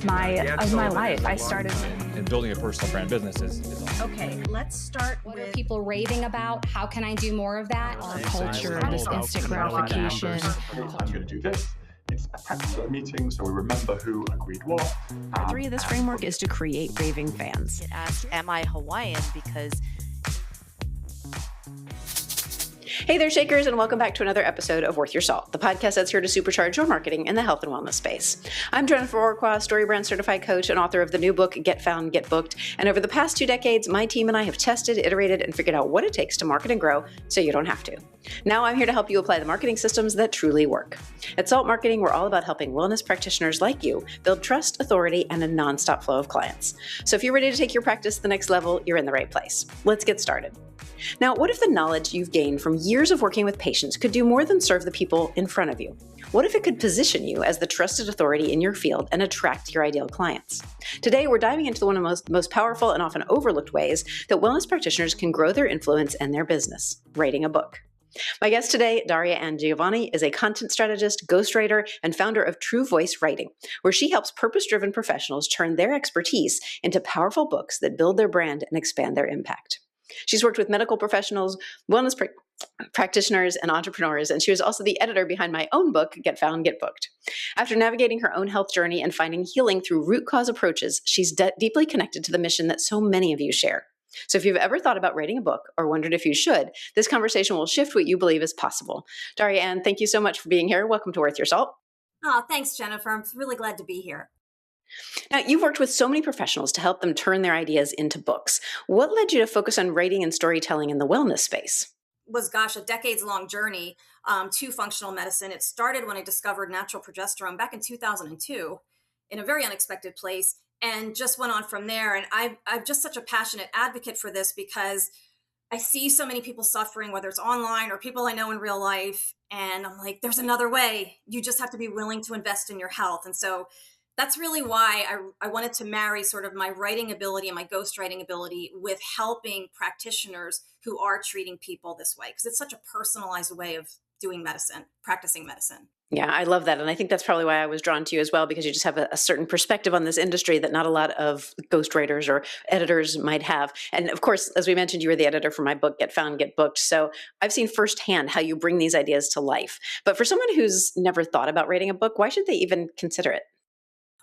my life. I started and building a personal brand business is awesome. Okay, let's start What with are people raving about? How can I do more of that? our culture, this instant gratification. I'm going to do this. It's a practice of a meeting, so we remember who agreed what. Part 3 of this framework is to create raving fans. It asked, am I Hawaiian? Because Hey there, Shakers, and welcome back to another episode of Worth Your Salt, the podcast that's here to supercharge your marketing in the health and wellness space. I'm Jennifer Orechwa, story brand certified coach and author of the new book, Get Found, Get Booked. And over the past 2 decades, my team and I have tested, iterated, and figured out what it takes to market and grow so you don't have to. Now I'm here to help you apply the marketing systems that truly work. At Salt Marketing, we're all about helping wellness practitioners like you build trust, authority, and a nonstop flow of clients. So if you're ready to take your practice to the next level, you're in the right place. Let's get started. Now, what if the knowledge you've gained from years of working with patients could do more than serve the people in front of you? What if it could position you as the trusted authority in your field and attract your ideal clients? Today, we're diving into one of the most powerful and often overlooked ways that wellness practitioners can grow their influence and their business: writing a book. My guest today, Daria Anne DiGiovanni, is a content strategist, ghostwriter, and founder of True Voice Writing, where she helps purpose-driven professionals turn their expertise into powerful books that build their brand and expand their impact. She's worked with medical professionals, wellness practitioners, and entrepreneurs, and she was also the editor behind my own book, Get Found, Get Booked. After navigating her own health journey and finding healing through root cause approaches, she's deeply connected to the mission that so many of you share. So if you've ever thought about writing a book or wondered if you should, this conversation will shift what you believe is possible. Daria Anne, thank you so much for being here. Welcome to Worth Your Salt. Oh, thanks, Jennifer. I'm really glad to be here. Now, you've worked with so many professionals to help them turn their ideas into books. What led you to focus on writing and storytelling in the wellness space? Was, a decades-long journey to functional medicine. It started when I discovered natural progesterone back in 2002 in a very unexpected place, and just went on from there. And I'm just such a passionate advocate for this because I see so many people suffering, whether it's online or people I know in real life. And I'm like, there's another way. You just have to be willing to invest in your health. And so that's really why I wanted to marry sort of my writing ability and my ghostwriting ability with helping practitioners who are treating people this way, because it's such a personalized way of doing medicine, practicing medicine. Yeah, I love that. And I think that's probably why I was drawn to you as well, because you just have a certain perspective on this industry that not a lot of ghostwriters or editors might have. And of course, as we mentioned, you were the editor for my book, Get Found, Get Booked. So I've seen firsthand how you bring these ideas to life. But for someone who's never thought about writing a book, why should they even consider it?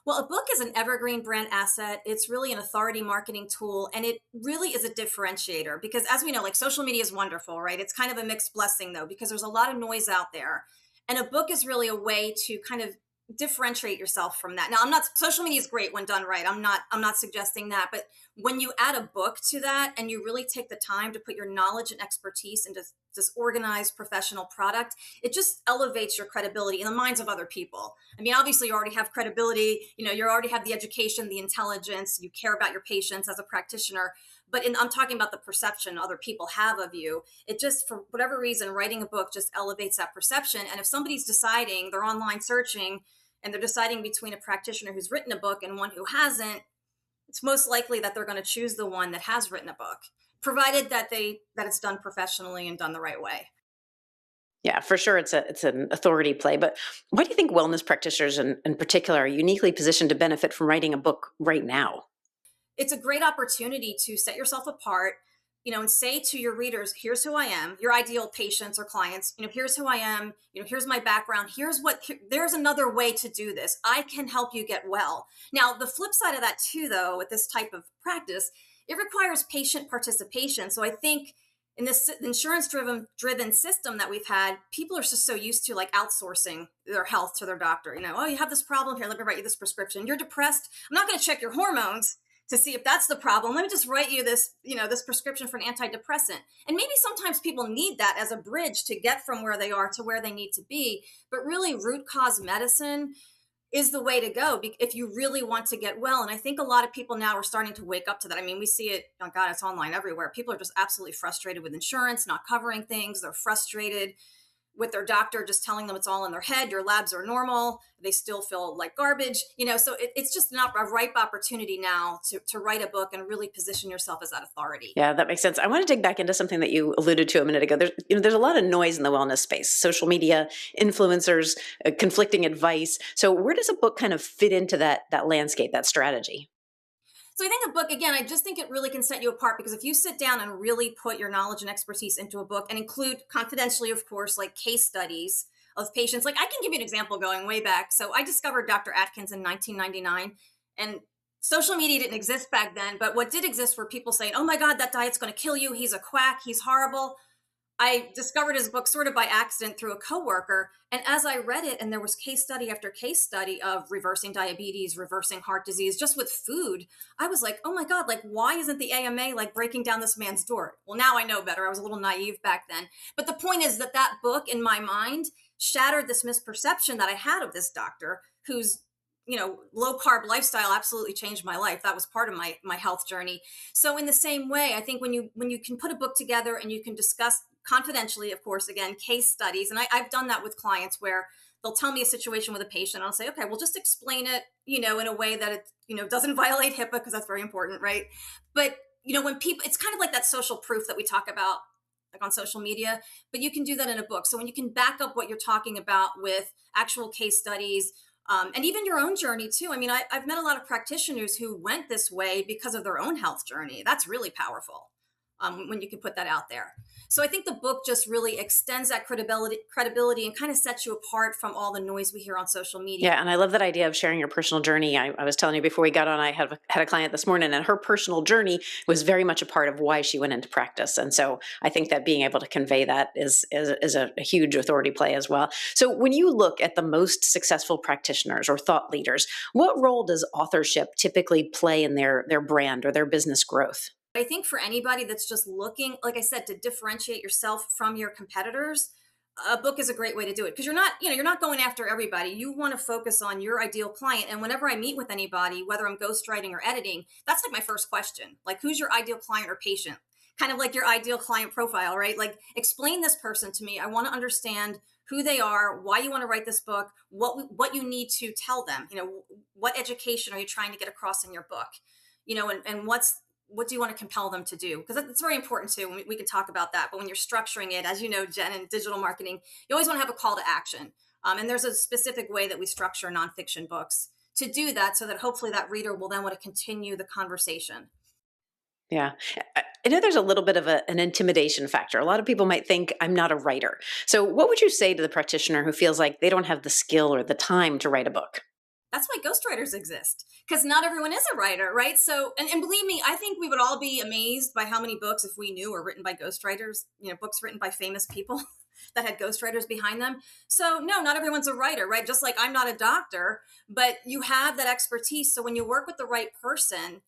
Well, a book is an evergreen brand asset. It's really an authority marketing tool, and it really is a differentiator because, as we know, like, social media is wonderful, right? It's kind of a mixed blessing, though, because there's a lot of noise out there. And a book is really a way to kind of differentiate yourself from that. Now, social media is great when done right. I'm not suggesting that, but when you add a book to that and you really take the time to put your knowledge and expertise into this organized professional product, it just elevates your credibility in the minds of other people. I mean, obviously you already have credibility, you already have the education, the intelligence, you care about your patients as a practitioner, but I'm talking about the perception other people have of you. It just, for whatever reason, writing a book just elevates that perception. And if somebody's deciding, they're online searching, and they're deciding between a practitioner who's written a book and one who hasn't, it's most likely that they're going to choose the one that has written a book, provided that it's done professionally and done the right way. Yeah, for sure. It's an authority play. But why do you think wellness practitioners in particular are uniquely positioned to benefit from writing a book right now? It's a great opportunity to set yourself apart, and say to your readers, here's who I am, your ideal patients or clients, here's who I am, here's my background, there's another way to do this. I can help you get well. Now, the flip side of that too, though, with this type of practice, it requires patient participation. So I think in this insurance-driven system that we've had, people are just so used to like outsourcing their health to their doctor. Oh, you have this problem here. Let me write you this prescription. You're depressed. I'm not going to check your hormones to see if that's the problem. Let me just write you this, this prescription for an antidepressant. And maybe sometimes people need that as a bridge to get from where they are to where they need to be. But really, root cause medicine is the way to go if you really want to get well. And I think a lot of people now are starting to wake up to that. I mean, we see it, oh God, it's online everywhere. People are just absolutely frustrated with insurance, not covering things. They're frustrated with their doctor just telling them it's all in their head, your labs are normal, they still feel like garbage, so it's just not a ripe opportunity now to write a book and really position yourself as that authority. Yeah, that makes sense. I want to dig back into something that you alluded to a minute ago. There's a lot of noise in the wellness space, social media, influencers, conflicting advice. So where does a book kind of fit into that landscape, that strategy? So I think a book, again, I just think it really can set you apart, because if you sit down and really put your knowledge and expertise into a book and include, confidentially, of course, like case studies of patients, like I can give you an example going way back. So I discovered Dr. Atkins in 1999, and social media didn't exist back then, but what did exist were people saying, oh my God, that diet's going to kill you. He's a quack. He's horrible. I discovered his book sort of by accident through a coworker. And as I read it, and there was case study after case study of reversing diabetes, reversing heart disease, just with food, I was like, oh my God, like, why isn't the AMA like breaking down this man's door? Well, now I know better. I was a little naive back then. But the point is that book in my mind shattered this misperception that I had of this doctor who's, low carb lifestyle absolutely changed my life. That was part of my health journey. So in the same way, I think when you can put a book together and you can discuss confidentially, of course, again, case studies. And I've done that with clients where they'll tell me a situation with a patient. I'll say, okay, well, just explain it, in a way that it, doesn't violate HIPAA, because that's very important, right? But, when people, it's kind of like that social proof that we talk about, like on social media, but you can do that in a book. So when you can back up what you're talking about with actual case studies, and even your own journey too. I mean, I've met a lot of practitioners who went this way because of their own health journey. That's really powerful when you can put that out there. So I think the book just really extends that credibility and kind of sets you apart from all the noise we hear on social media. Yeah, and I love that idea of sharing your personal journey. I was telling you before we got on, I had a client this morning, and her personal journey was very much a part of why she went into practice. And so I think that being able to convey that is a huge authority play as well. So when you look at the most successful practitioners or thought leaders, what role does authorship typically play in their brand or their business growth? I think for anybody that's just looking, like I said, to differentiate yourself from your competitors, a book is a great way to do it, because you're not going after everybody. You want to focus on your ideal client. And whenever I meet with anybody, whether I'm ghostwriting or editing, that's like my first question. Like, who's your ideal client or patient? Kind of like your ideal client profile, right? Like, explain this person to me. I want to understand who they are, why you want to write this book, what you need to tell them. What education are you trying to get across in your book? And what do you want to compel them to do? Because that's very important too. We can talk about that. But when you're structuring it, as you know, Jen, in digital marketing, you always want to have a call to action. And there's a specific way that we structure nonfiction books to do that, so that hopefully that reader will then want to continue the conversation. Yeah. I know there's a little bit of an intimidation factor. A lot of people might think I'm not a writer. So what would you say to the practitioner who feels like they don't have the skill or the time to write a book? That's why ghostwriters exist, because not everyone is a writer, right? So, and believe me, I think we would all be amazed by how many books, if we knew, are written by ghostwriters, books written by famous people that had ghostwriters behind them. So no, not everyone's a writer, right? Just like I'm not a doctor, but you have that expertise. So when you work with the right person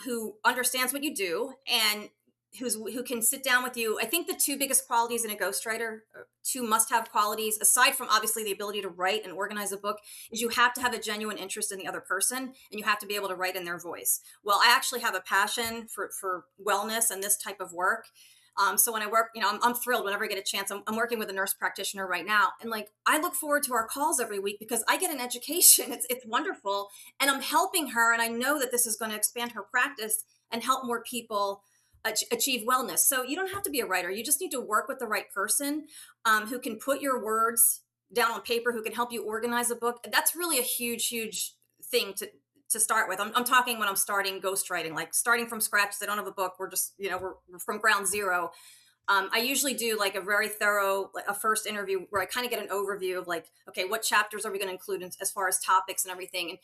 who understands what you do and who can sit down with you, I think the two biggest qualities in a ghostwriter, two must-have qualities, aside from obviously the ability to write and organize a book, is you have to have a genuine interest in the other person, and you have to be able to write in their voice. Well, I actually have a passion for wellness and this type of work. So when I work, I'm thrilled whenever I get a chance. I'm working with a nurse practitioner right now, and like, I look forward to our calls every week because I get an education. It's wonderful, and I'm helping her, and I know that this is going to expand her practice and help more people achieve wellness. So you don't have to be a writer. You just need to work with the right person who can put your words down on paper, who can help you organize a book. That's really a huge, huge thing to start with. I'm talking when I'm starting ghostwriting, like starting from scratch. I don't have a book. We're just, we're from ground zero. I usually do like a very thorough, like a first interview where I kind of get an overview of like, okay, what chapters are we going to include as far as topics and everything?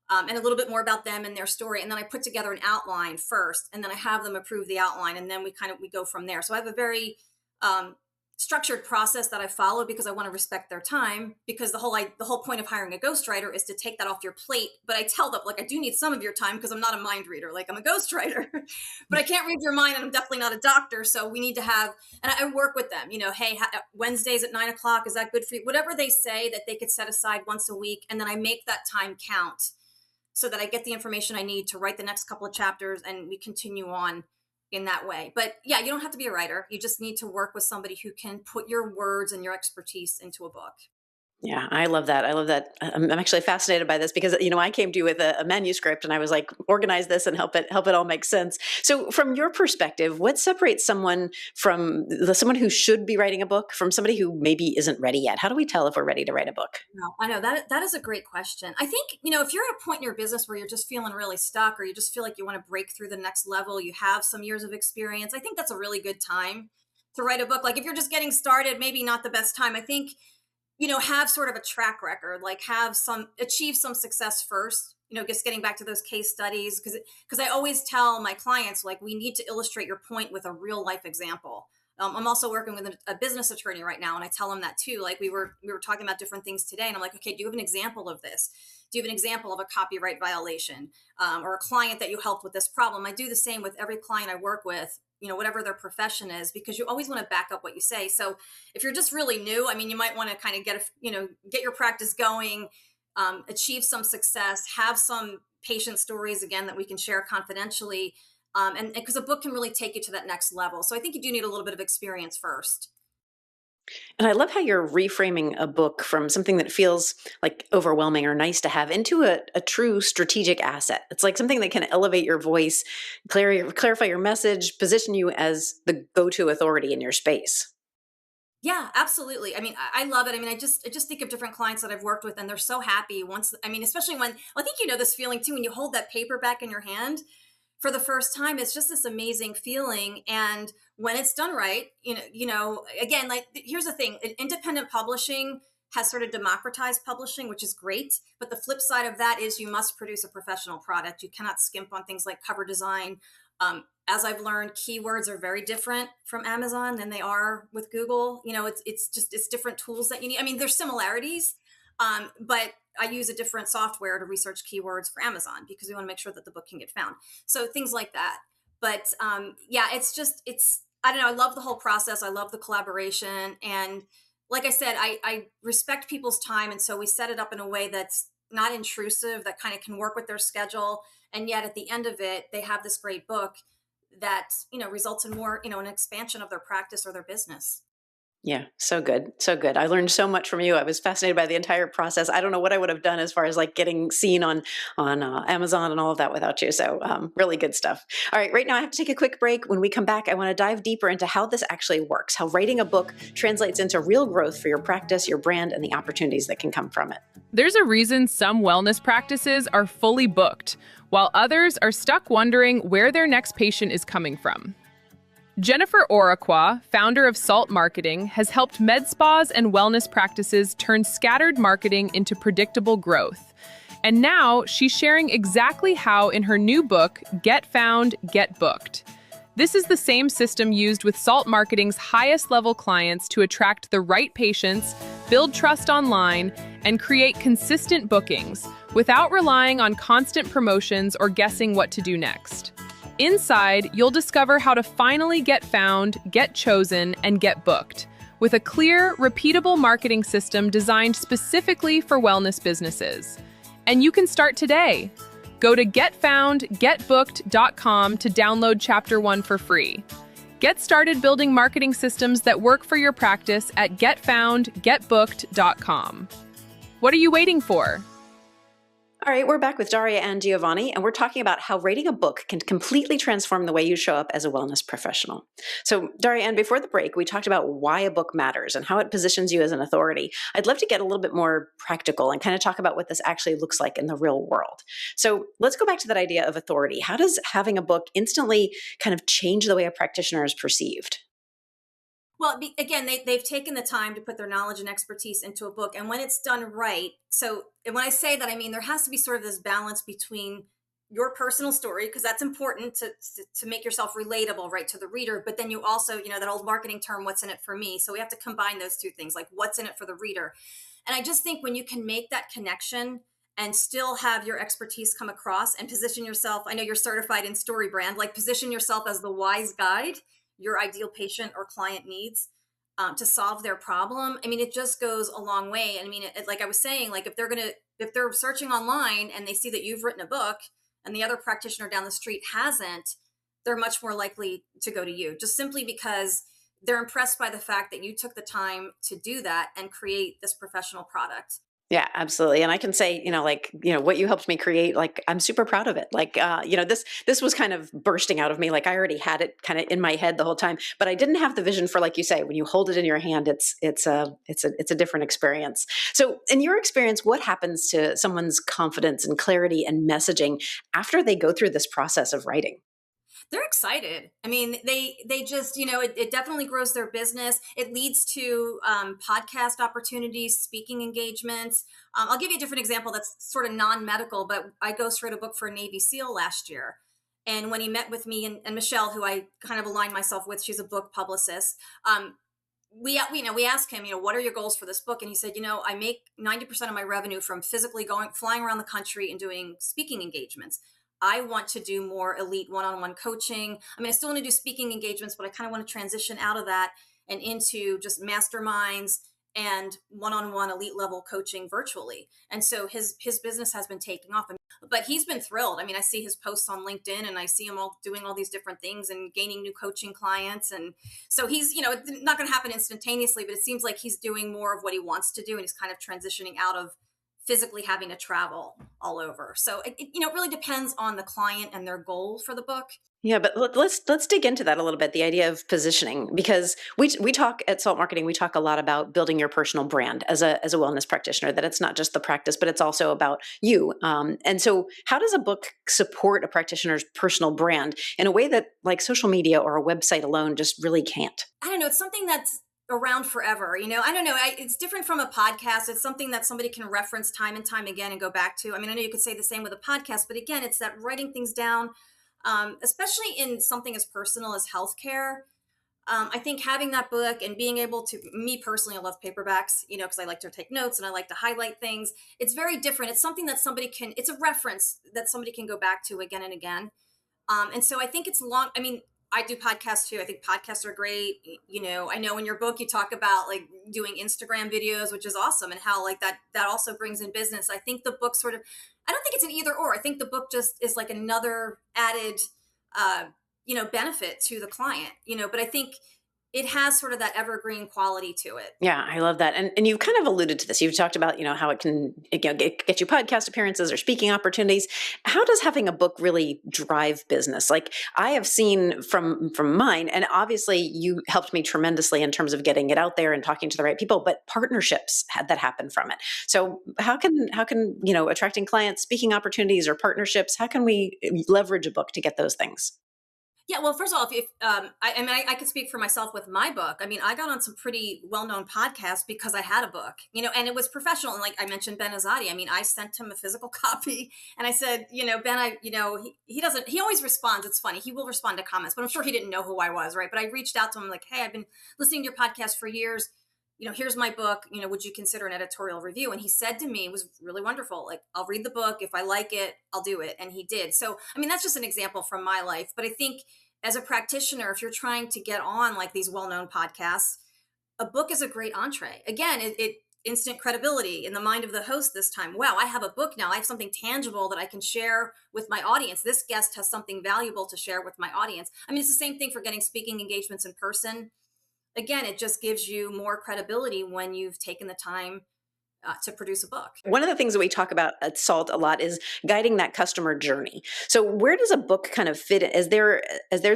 And a little bit more about them and their story. And then I put together an outline first, and then I have them approve the outline. And then we go from there. So I have a very structured process that I follow, because I want to respect their time, because the whole point of hiring a ghostwriter is to take that off your plate. But I tell them, like, I do need some of your time, because I'm not a mind reader. Like, I'm a ghostwriter, but I can't read your mind, and I'm definitely not a doctor. So we need to have, and I work with them, hey, Wednesdays at 9:00, is that good for you? Whatever they say that they could set aside once a week. And then I make that time count, so that I get the information I need to write the next couple of chapters, and we continue on in that way. But yeah, you don't have to be a writer. You just need to work with somebody who can put your words and your expertise into a book. Yeah, I love that. I love that. I'm actually fascinated by this because, I came to you with a manuscript and I was like, organize this and help it all make sense. So from your perspective, what separates someone from someone who should be writing a book from somebody who maybe isn't ready yet? How do we tell if we're ready to write a book? No, I know that is a great question. I think, if you're at a point in your business where you're just feeling really stuck or you just feel like you want to break through the next level, you have some years of experience, I think that's a really good time to write a book. Like if you're just getting started, maybe not the best time. I think have sort of a track record, like achieve some success first, just getting back to those case studies. Because I always tell my clients, like, we need to illustrate your point with a real life example. I'm also working with a business attorney right now. And I tell them that too. Like we were talking about different things today. And I'm like, okay, do you have an example of this? Do you have an example of a copyright violation or a client that you helped with this problem? I do the same with every client I work with, whatever their profession is, because you always want to back up what you say. So if you're just really new, you might want to kind of get your practice going, achieve some success, have some patient stories again that we can share confidentially. And because a book can really take you to that next level. So I think you do need a little bit of experience first. And I love how you're reframing a book from something that feels like overwhelming or nice to have into a true strategic asset. It's like something that can elevate your voice, clarify your message, position you as the go-to authority in your space. Yeah, absolutely. I love it. I just think of different clients that I've worked with and they're so happy especially when, I think this feeling too, when you hold that paper back in your hand for the first time, it's just this amazing feeling. And when it's done right, again, like here's the thing, independent publishing has sort of democratized publishing, which is great. But the flip side of that is you must produce a professional product. You cannot skimp on things like cover design. As I've learned, keywords are very different from Amazon than they are with Google. It's different tools that you need. There's similarities, but I use a different software to research keywords for Amazon because we want to make sure that the book can get found. So things like that. But yeah, I don't know. I love the whole process. I love the collaboration. And like I said, I respect people's time. And so we set it up in a way that's not intrusive, that kind of can work with their schedule. And yet at the end of it, they have this great book that, results in more, an expansion of their practice or their business. Yeah, so good. So good. I learned so much from you. I was fascinated by the entire process. I don't know what I would have done as far as like getting seen on Amazon and all of that without you. So really good stuff. All right, right now I have to take a quick break. When we come back, I want to dive deeper into how this actually works, how writing a book translates into real growth for your practice, your brand, and the opportunities that can come from it. There's a reason some wellness practices are fully booked, while others are stuck wondering where their next patient is coming from. Jennifer Orechwa, founder of Salt Marketing, has helped med spas and wellness practices turn scattered marketing into predictable growth. And now she's sharing exactly how in her new book, Get Found, Get Booked. This is the same system used with Salt Marketing's highest level clients to attract the right patients, build trust online, and create consistent bookings without relying on constant promotions or guessing what to do next. Inside, you'll discover how to finally get found, get chosen, and get booked with a clear, repeatable marketing system designed specifically for wellness businesses. And you can start today. Go to getfoundgetbooked.com to download Chapter 1 for free. Get started building marketing systems that work for your practice at getfoundgetbooked.com. What are you waiting for? All right, we're back with Daria Anne DiGiovanni, and we're talking about how writing a book can completely transform the way you show up as a wellness professional. So, Daria Anne, before the break, we talked about why a book matters and how it positions you as an authority. I'd love to get a little bit more practical and kind of talk about what this actually looks like in the real world. So let's go back to that idea of authority. How does having a book instantly kind of change the way a practitioner is perceived? Well, again, they've taken the time to put their knowledge and expertise into a book. And when it's done right, and when I say that, there has to be sort of this balance between your personal story, because that's important to make yourself relatable, right, to the reader. But then you also, that old marketing term, what's in it for me? So we have to combine those two things, like what's in it for the reader. And I just think when you can make that connection and still have your expertise come across and position yourself, I know you're certified in story brand, like position yourself as the wise guide your ideal patient or client needs to solve their problem. It just goes a long way. Like I was saying, like if they're searching online and they see that you've written a book and the other practitioner down the street hasn't, they're much more likely to go to you, just simply because they're impressed by the fact that you took the time to do that and create this professional product. Yeah, absolutely. And I can say, what you helped me create, like, I'm super proud of it. Like, this was kind of bursting out of me. Like, I already had it kind of in my head the whole time, but I didn't have the vision for, like you say, when you hold it in your hand, it's a different experience. So in your experience, what happens to someone's confidence and clarity and messaging after they go through this process of writing? They're excited. I mean, they just, it definitely grows their business. It leads to podcast opportunities, speaking engagements. I'll give you a different example that's sort of non-medical, but I ghostwrote a book for a Navy SEAL last year. And when he met with me and Michelle, who I kind of aligned myself with, she's a book publicist. We asked him, what are your goals for this book? And he said, I make 90% of my revenue from physically flying around the country and doing speaking engagements. I want to do more elite one-on-one coaching. I mean, I still want to do speaking engagements, but I kind of want to transition out of that and into just masterminds and one-on-one elite level coaching virtually. And so his business has been taking off, but he's been thrilled. I mean, I see his posts on LinkedIn and I see him all doing all these different things and gaining new coaching clients. And so he's, it's not going to happen instantaneously, but it seems like he's doing more of what he wants to do. And he's kind of transitioning out of physically having to travel all over. So it really depends on the client and their goal for the book. Yeah, but let's dig into that a little bit, the idea of positioning, because we talk at Salt Marketing, we talk a lot about building your personal brand as a wellness practitioner, that it's not just the practice, but it's also about you. And so how does a book support a practitioner's personal brand in a way that like social media or a website alone just really can't? I don't know. It's something that's around forever. I don't know. It's different from a podcast. It's something that somebody can reference time and time again and go back to. I mean, I know you could say the same with a podcast, but again, it's that writing things down, especially in something as personal as healthcare. I think having that book and being able to, me personally, I love paperbacks, because I like to take notes and I like to highlight things. It's very different. It's something that it's a reference that somebody can go back to again and again. And so I think it's long. I mean, I do podcasts too. I think podcasts are great. I know in your book, you talk about like doing Instagram videos, which is awesome. And how like that also brings in business. I think the book I don't think it's an either or. I think the book just is like another added, benefit to the client, but I think it has sort of that evergreen quality to it. Yeah, I love that. And you've kind of alluded to this. You've talked about, how it can get you podcast appearances or speaking opportunities. How does having a book really drive business? Like I have seen from mine, and obviously you helped me tremendously in terms of getting it out there and talking to the right people, but partnerships that happen from it. So how can attracting clients, speaking opportunities or partnerships, how can we leverage a book to get those things? Yeah, well, first of all, if I could speak for myself with my book. I mean, I got on some pretty well-known podcasts because I had a book, and it was professional. And like I mentioned, Ben Azadi, I mean, I sent him a physical copy and I said, Ben, he always responds. It's funny. He will respond to comments, but I'm sure he didn't know who I was. Right. But I reached out to him like, hey, I've been listening to your podcast for years. Here's my book, would you consider an editorial review? And he said to me, it was really wonderful. Like, I'll read the book. If I like it, I'll do it. And he did. So, I mean, that's just an example from my life. But I think as a practitioner, if you're trying to get on like these well-known podcasts, a book is a great entree. Again, it instant credibility in the mind of the host this time. Wow, I have a book now. I have something tangible that I can share with my audience. This guest has something valuable to share with my audience. I mean, it's the same thing for getting speaking engagements in person. Again, it just gives you more credibility when you've taken the time to produce a book. One of the things that we talk about at SALT a lot is guiding that customer journey. So where does a book kind of fit as they're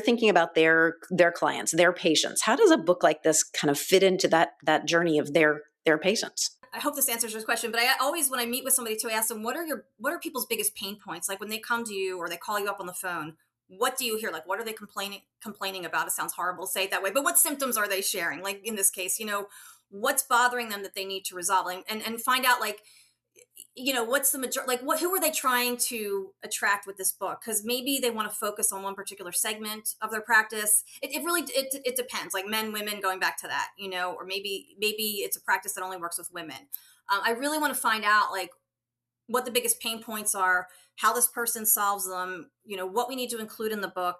thinking about their clients, their patients? How does a book like this kind of fit into that journey of their patients? I hope this answers your question, but I always, when I meet with somebody too, I ask them, what are people's biggest pain points? Like when they come to you or they call you up on the phone, what do you hear? Like, what are they complaining about? It sounds horrible to say it that way, but what symptoms are they sharing? Like in this case, what's bothering them that they need to resolve, and find out like, what's the majority, like who are they trying to attract with this book? Because maybe they want to focus on one particular segment of their practice. It really depends, like men, women, going back to that, or maybe it's a practice that only works with women. I really want to find out like what the biggest pain points are, how this person solves them, what we need to include in the book,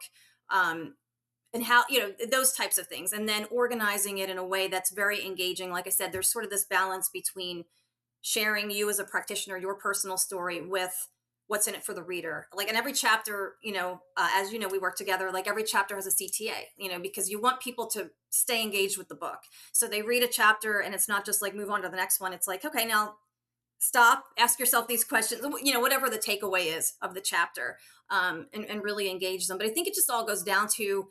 and how, those types of things. And then organizing it in a way that's very engaging. Like I said, there's sort of this balance between sharing you as a practitioner, your personal story with what's in it for the reader. Like in every chapter, as you know, we work together, like every chapter has a CTA, because you want people to stay engaged with the book. So they read a chapter and it's not just like move on to the next one. It's like, okay, now stop, ask yourself these questions, whatever the takeaway is of the chapter, and really engage them. But I think it just all goes down to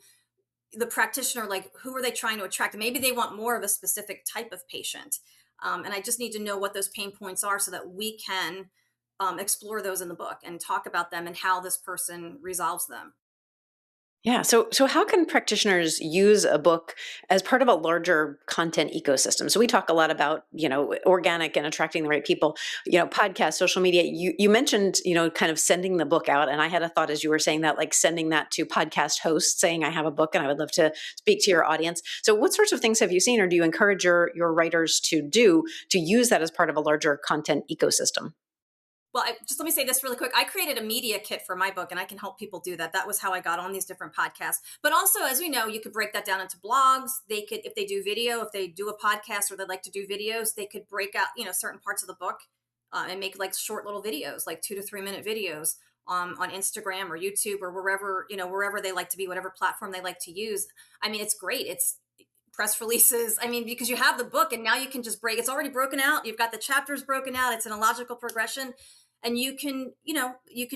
the practitioner, like who are they trying to attract? Maybe they want more of a specific type of patient. And I just need to know what those pain points are so that we can explore those in the book and talk about them and how this person resolves them. Yeah. So how can practitioners use a book as part of a larger content ecosystem? So we talk a lot about, organic and attracting the right people, podcasts, social media. You mentioned, kind of sending the book out. And I had a thought as you were saying that, like sending that to podcast hosts saying, I have a book and I would love to speak to your audience. So what sorts of things have you seen, or do you encourage your writers to use that as part of a larger content ecosystem? Well, just let me say this really quick. I created a media kit for my book, and I can help people do that. That was how I got on these different podcasts. But also, as we know, you could break that down into blogs. They could, if they do video, if they do a podcast or they'd like to do videos, they could break out, certain parts of the book and make like short little videos, like 2 to 3 minute videos on Instagram or YouTube or wherever they like to be, whatever platform they like to use. I mean, it's great. It's press releases. I mean, because you have the book and now you can just it's already broken out. You've got the chapters broken out. It's in a logical progression. And you can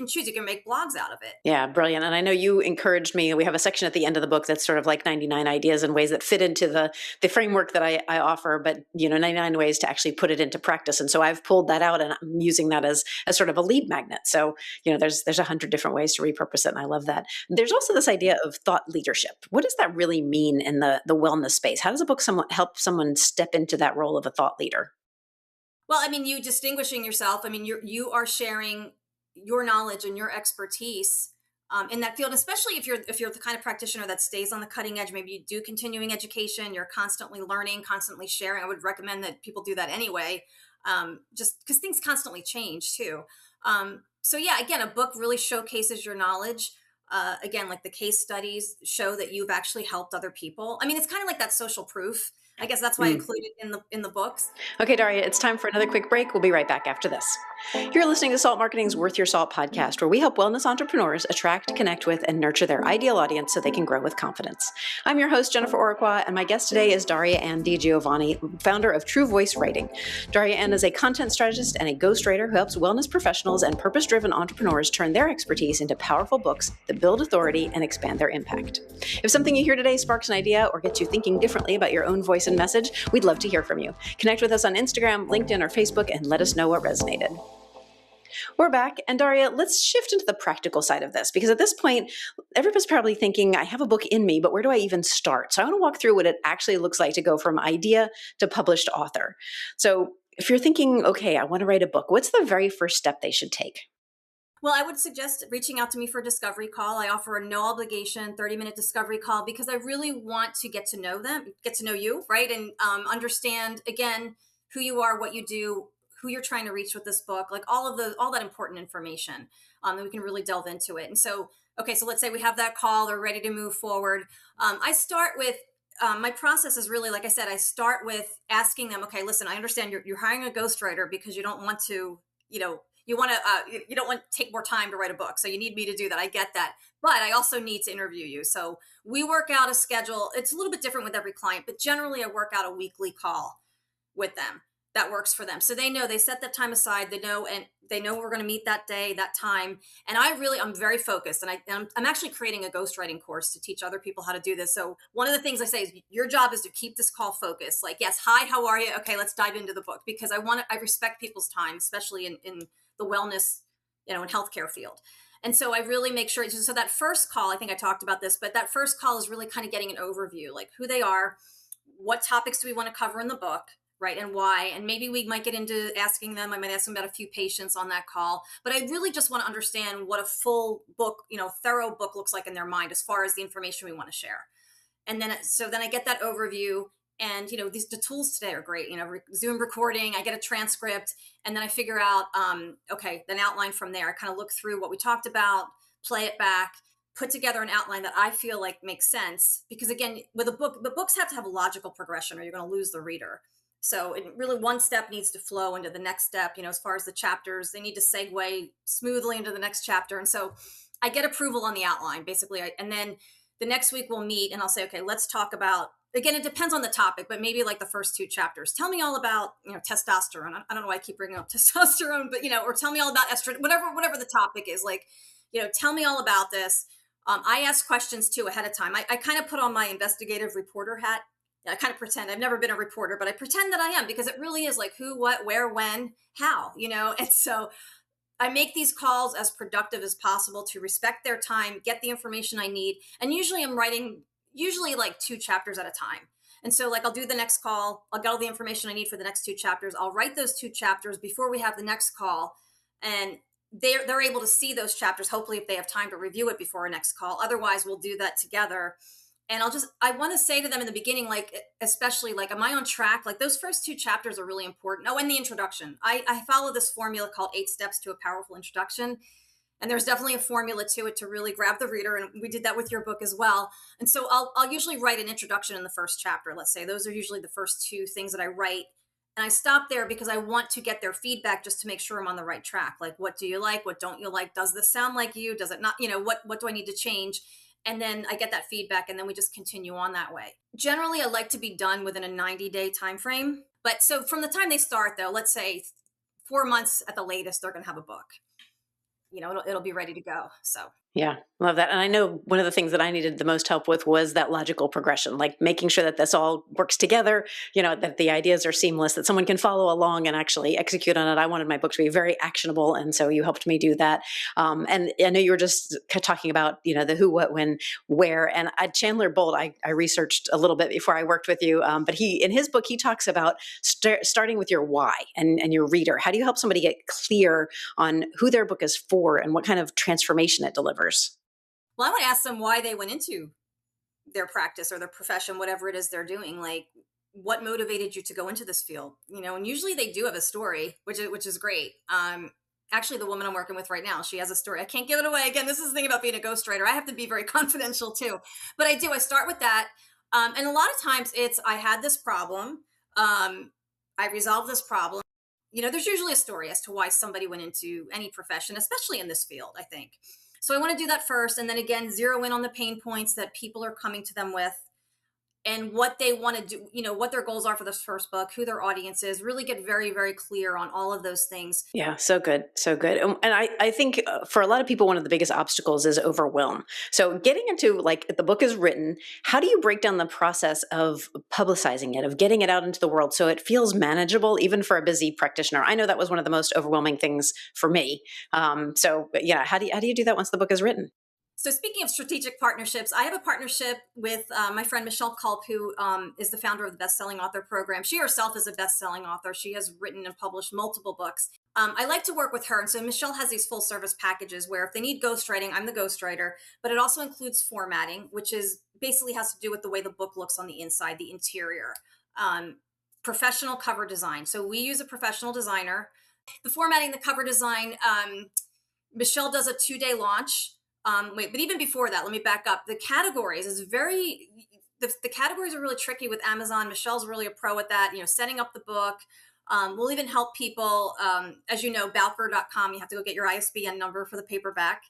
choose, you can make blogs out of it. Yeah, brilliant. And I know you encouraged me. We have a section at the end of the book that's sort of like 99 ideas and ways that fit into the framework that I offer, but 99 ways to actually put it into practice. And so I've pulled that out and I'm using that as sort of a lead magnet. So, there's 100 different ways to repurpose it. And I love that. There's also this idea of thought leadership. What does that really mean in the wellness space? How does a book help someone step into that role of a thought leader? Well, I mean, you distinguishing yourself. I mean, you are sharing your knowledge and your expertise in that field, especially if you're the kind of practitioner that stays on the cutting edge. Maybe you do continuing education. You're constantly learning, constantly sharing. I would recommend that people do that anyway, just because things constantly change too. So yeah, again, a book really showcases your knowledge. Again, like the case studies show that you've actually helped other people. I mean, it's kind of like that social proof. I guess that's why I included in the books. Okay, Daria, it's time for another quick break. We'll be right back after this. You're listening to Salt Marketing's Worth Your Salt podcast, where we help wellness entrepreneurs attract, connect with, and nurture their ideal audience so they can grow with confidence. I'm your host, Jennifer Orechwa, and my guest today is Daria Anne DiGiovanni, founder of True Voice Writing. Daria Anne is a content strategist and a ghostwriter who helps wellness professionals and purpose-driven entrepreneurs turn their expertise into powerful books that build authority and expand their impact. If something you hear today sparks an idea or gets you thinking differently about your own voice and message, we'd love to hear from you. Connect with us on Instagram, LinkedIn, or Facebook, and let us know what resonated. We're back. And Daria, let's shift into the practical side of this, because at this point, everybody's probably thinking, I have a book in me, but where do I even start? So I want to walk through what it actually looks like to go from idea to published author. So if you're thinking, okay, I want to write a book, what's the very first step they should take? Well, I would suggest reaching out to me for a discovery call. I offer a no obligation 30-minute discovery call because I really want to get to know them, get to know you, right? And understand, again, who you are, what you do, who you're trying to reach with this book, like all that important information that we can really delve into it. And so, okay, so let's say we have that call, they're ready to move forward. I start with, my process is really, like I said, I start with asking them, okay, listen, I understand you're hiring a ghostwriter because you don't want to, you don't want to take more time to write a book. So you need me to do that. I get that. But I also need to interview you. So we work out a schedule. It's a little bit different with every client, but generally I work out a weekly call with them that works for them. So they know, they set that time aside, they know we're going to meet that day, that time. And I'm very focused. And I'm actually creating a ghostwriting course to teach other people how to do this. So one of the things I say is your job is to keep this call focused. Like, yes, hi, how are you? Okay, let's dive into the book, because I respect people's time, especially in the wellness, and healthcare field. And so I really make sure, so that first call, I think I talked about this, but that first call is really kind of getting an overview, like who they are, what topics do we want to cover in the book, right? And why, and maybe we might get into asking them, I might ask them about a few patients on that call, but I really just want to understand what a full book, thorough book looks like in their mind as far as the information we want to share. And then I get that overview. And, the tools today are great, Zoom recording, I get a transcript, and then I figure out, then outline from there. I kind of look through what we talked about, play it back, put together an outline that I feel like makes sense. Because again, with a book, the books have to have a logical progression or you're going to lose the reader. So it really, one step needs to flow into the next step, as far as the chapters, they need to segue smoothly into the next chapter. And so I get approval on the outline, basically. And then the next week we'll meet and I'll say, okay, let's talk about, again, it depends on the topic, but maybe like the first 2 chapters. Tell me all about, testosterone. I don't know why I keep bringing up testosterone, but, or tell me all about estrogen, whatever the topic is, like, tell me all about this. I ask questions too ahead of time. I kind of put on my investigative reporter hat. I kind of pretend I've never been a reporter, but I pretend that I am, because it really is like who, what, where, when, how, and so I make these calls as productive as possible to respect their time, get the information I need. And usually I'm writing like 2 chapters at a time. And so like I'll do the next call, I'll get all the information I need for the next 2 chapters. I'll write those 2 chapters before we have the next call. And they're able to see those chapters, hopefully, if they have time to review it before our next call. Otherwise, we'll do that together. And I want to say to them in the beginning, like, especially like, am I on track? Like those first 2 chapters are really important. Oh, and the introduction. I follow this formula called 8 steps to a powerful introduction. And there's definitely a formula to it to really grab the reader. And we did that with your book as well. And so I'll usually write an introduction in the first chapter. Let's say those are usually the first 2 things that I write. And I stop there because I want to get their feedback just to make sure I'm on the right track. Like, what do you like? What don't you like? Does this sound like you? Does it not? What do I need to change? And then I get that feedback, and then we just continue on that way. Generally, I like to be done within a 90-day time frame. But so from the time they start, though, let's say 4 months at the latest, they're going to have a book. It'll be ready to go. So. Yeah, love that. And I know one of the things that I needed the most help with was that logical progression, like making sure that this all works together, that the ideas are seamless, that someone can follow along and actually execute on it. I wanted my book to be very actionable. And so you helped me do that. And I know you were just talking about, the who, what, when, where. And Chandler Bolt, I researched a little bit before I worked with you. But in his book, he talks about starting with your why and your reader. How do you help somebody get clear on who their book is for and what kind of transformation it delivers? Well, I would ask them why they went into their practice or their profession, whatever it is they're doing. Like, what motivated you to go into this field? And usually they do have a story, which is great. Actually, the woman I'm working with right now, she has a story. I can't give it away. Again, this is the thing about being a ghostwriter. I have to be very confidential too. But I do. I start with that. And a lot of times it's, I had this problem. I resolved this problem. There's usually a story as to why somebody went into any profession, especially in this field, I think. So I want to do that first. And then again, zero in on the pain points that people are coming to them with and what they want to do, what their goals are for this first book, who their audience is, really get very, very clear on all of those things. Yeah, so good. So good. And I think for a lot of people, one of the biggest obstacles is overwhelm. So getting into like the book is written, how do you break down the process of publicizing it, of getting it out into the world so it feels manageable, even for a busy practitioner? I know that was one of the most overwhelming things for me. So yeah, how do you do that once the book is written? So speaking of strategic partnerships, I have a partnership with my friend Michelle Culp, who is the founder of the Best-Selling Author Program. She herself is a best-selling author. She has written and published multiple books. I like to work with her. And so Michelle has these full service packages where if they need ghostwriting, I'm the ghostwriter, but it also includes formatting, which is basically has to do with the way the book looks on the inside, the interior, professional cover design. So we use a professional designer. The formatting, the cover design, Michelle does a 2-day launch. But even before that, let me back up. The categories is the categories are really tricky with Amazon. Michelle's really a pro at that, setting up the book. We'll even help people, as you know, Balker.com, you have to go get your ISBN number for the paperback.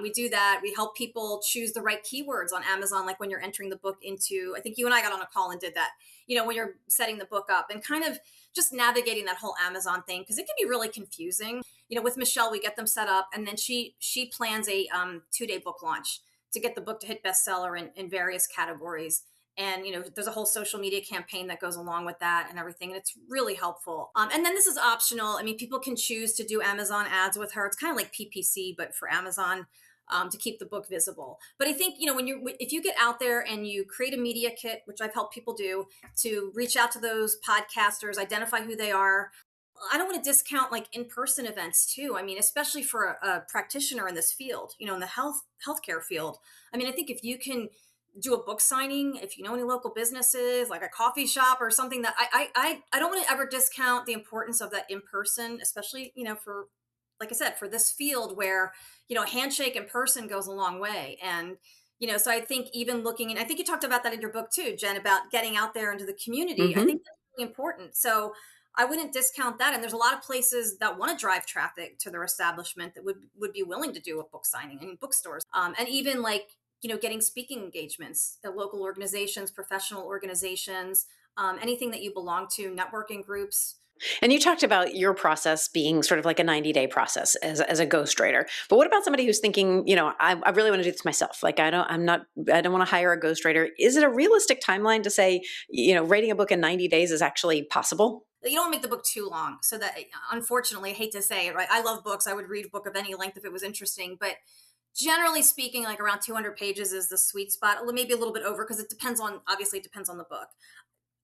We do that. We help people choose the right keywords on Amazon, like when you're entering the book into, I think you and I got on a call and did that, when you're setting the book up and kind of just navigating that whole Amazon thing, because it can be really confusing. With Michelle, we get them set up, and then she plans a 2-day book launch to get the book to hit bestseller in various categories. And, there's a whole social media campaign that goes along with that and everything. And it's really helpful. And then this is optional. I mean, people can choose to do Amazon ads with her. It's kind of like PPC, but for Amazon, to keep the book visible. But I think, if you get out there and you create a media kit, which I've helped people do, to reach out to those podcasters, identify who they are. I don't want to discount like in-person events too. I mean, especially for a practitioner in this field, in the healthcare field. I mean, I think if you can do a book signing, if you know any local businesses, like a coffee shop or something, that I don't want to ever discount the importance of that in person, especially, for, like I said, for this field where, a handshake in person goes a long way. And, so I think even looking, and I think you talked about that in your book too, Jen, about getting out there into the community. Mm-hmm. I think that's really important. So I wouldn't discount that. And there's a lot of places that want to drive traffic to their establishment that would be willing to do a book signing in bookstores. And even like, getting speaking engagements at local organizations, professional organizations, anything that you belong to, networking groups. And you talked about your process being sort of like a 90-day process as a ghostwriter. But what about somebody who's thinking, I really want to do this myself. Like I don't want to hire a ghostwriter. Is it a realistic timeline to say, writing a book in 90 days is actually possible? You don't make the book too long. So that, unfortunately, I hate to say it, right? I love books. I would read a book of any length if it was interesting. But generally speaking, like around 200 pages is the sweet spot. Maybe a little bit over because it depends on the book.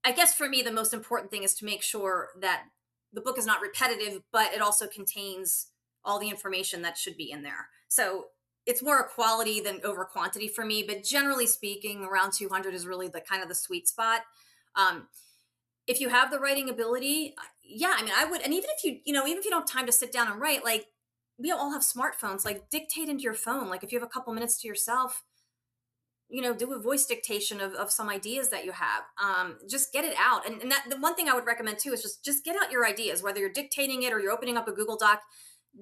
I guess for me, the most important thing is to make sure that the book is not repetitive, but it also contains all the information that should be in there. So it's more a quality than over quantity for me. But generally speaking, around 200 is really the kind of the sweet spot. If you have the writing ability, I would. And even if you don't have time to sit down and write, like we all have smartphones, like dictate into your phone. Like if you have a couple minutes to yourself, do a voice dictation of some ideas that you have. Just get it out. And that the one thing I would recommend too is just get out your ideas, whether you're dictating it or you're opening up a Google Doc.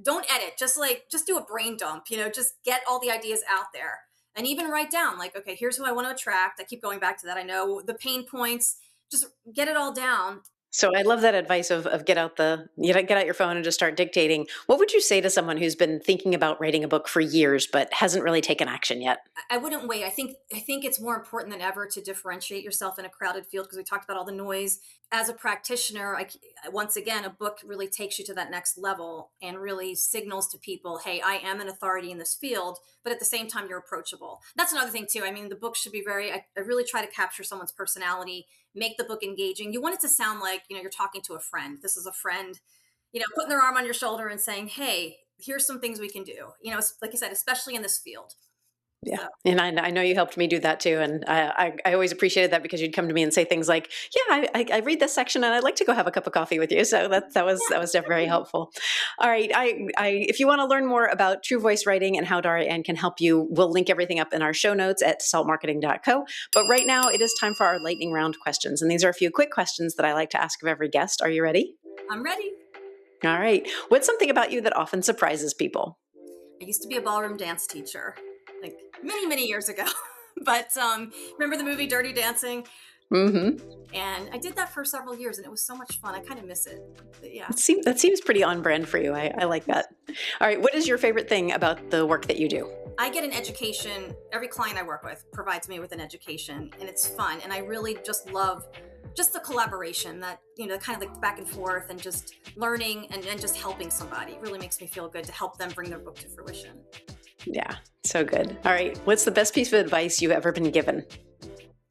Don't edit, just do a brain dump, just get all the ideas out there and even write down like, okay, here's who I want to attract. I keep going back to that. I know the pain points, just get it all down. So I love that advice of get out your phone and just start dictating. What would you say to someone who's been thinking about writing a book for years but hasn't really taken action yet? I wouldn't wait. I think it's more important than ever to differentiate yourself in a crowded field because we talked about all the noise. As a practitioner, once again, a book really takes you to that next level and really signals to people, hey, I am an authority in this field, but at the same time, you're approachable. That's another thing too. I mean, the book should be I really try to capture someone's personality, make the book engaging. You want it to sound like, you're talking to a friend. This is a friend, putting their arm on your shoulder and saying, hey, here's some things we can do. Like I said, especially in this field. Yeah. So. And I know you helped me do that too. And I always appreciated that because you'd come to me and say things like, yeah, I read this section and I'd like to go have a cup of coffee with you. So that was definitely very helpful. All right. If you want to learn more about True Voice Writing and how Daria Anne can help you, we'll link everything up in our show notes at saltmarketing.co. But right now it is time for our lightning round questions. And these are a few quick questions that I like to ask of every guest. Are you ready? I'm ready. All right. What's something about you that often surprises people? I used to be a ballroom dance teacher. Like many, many years ago. But remember the movie Dirty Dancing? Mm-hmm. And I did that for several years and it was so much fun. I kind of miss it. But yeah. That seems pretty on brand for you. I like that. All right. What is your favorite thing about the work that you do? I get an education. Every client I work with provides me with an education and it's fun. And I really just love the collaboration that, kind of like back and forth and just learning and just helping somebody. It really makes me feel good to help them bring their book to fruition. Yeah, so good. All right. What's the best piece of advice you've ever been given?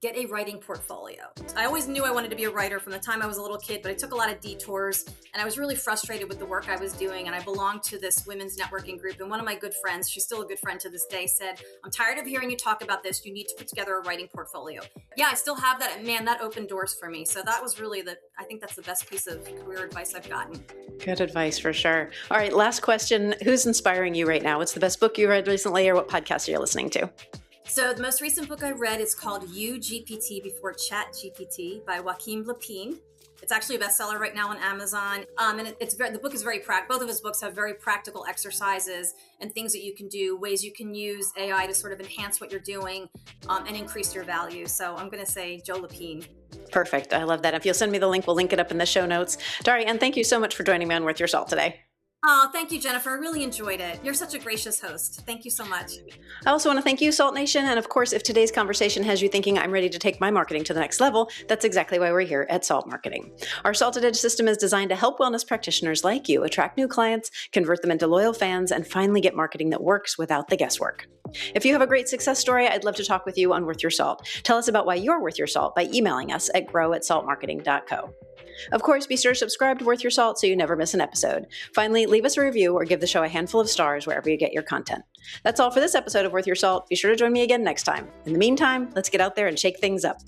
Get a writing portfolio. I always knew I wanted to be a writer from the time I was a little kid, but I took a lot of detours and I was really frustrated with the work I was doing. And I belonged to this women's networking group. And one of my good friends, she's still a good friend to this day, said, I'm tired of hearing you talk about this. You need to put together a writing portfolio. Yeah, I still have that. And man, that opened doors for me. So that was really I think that's the best piece of career advice I've gotten. Good advice for sure. All right, last question. Who's inspiring you right now? What's the best book you read recently or what podcast are you listening to? So the most recent book I read is called You GPT Before Chat GPT by Joachim Lepine. It's actually a bestseller right now on Amazon. And the book is very practical. Both of his books have very practical exercises and things that you can do, ways you can use AI to sort of enhance what you're doing and increase your value. So I'm going to say Joe Lepine. Perfect. I love that. If you'll send me the link, we'll link it up in the show notes. Daria Anne, thank you so much for joining me on Worth Your Salt today. Oh, thank you, Jennifer. I really enjoyed it. You're such a gracious host. Thank you so much. I also want to thank you, Salt Nation. And of course, if today's conversation has you thinking I'm ready to take my marketing to the next level, that's exactly why we're here at Salt Marketing. Our Salted Edge system is designed to help wellness practitioners like you attract new clients, convert them into loyal fans, and finally get marketing that works without the guesswork. If you have a great success story, I'd love to talk with you on Worth Your Salt. Tell us about why you're worth your salt by emailing us at grow@saltmarketing.co. Of course, be sure to subscribe to Worth Your Salt so you never miss an episode. Finally, leave us a review or give the show a handful of stars wherever you get your content. That's all for this episode of Worth Your Salt. Be sure to join me again next time. In the meantime, let's get out there and shake things up.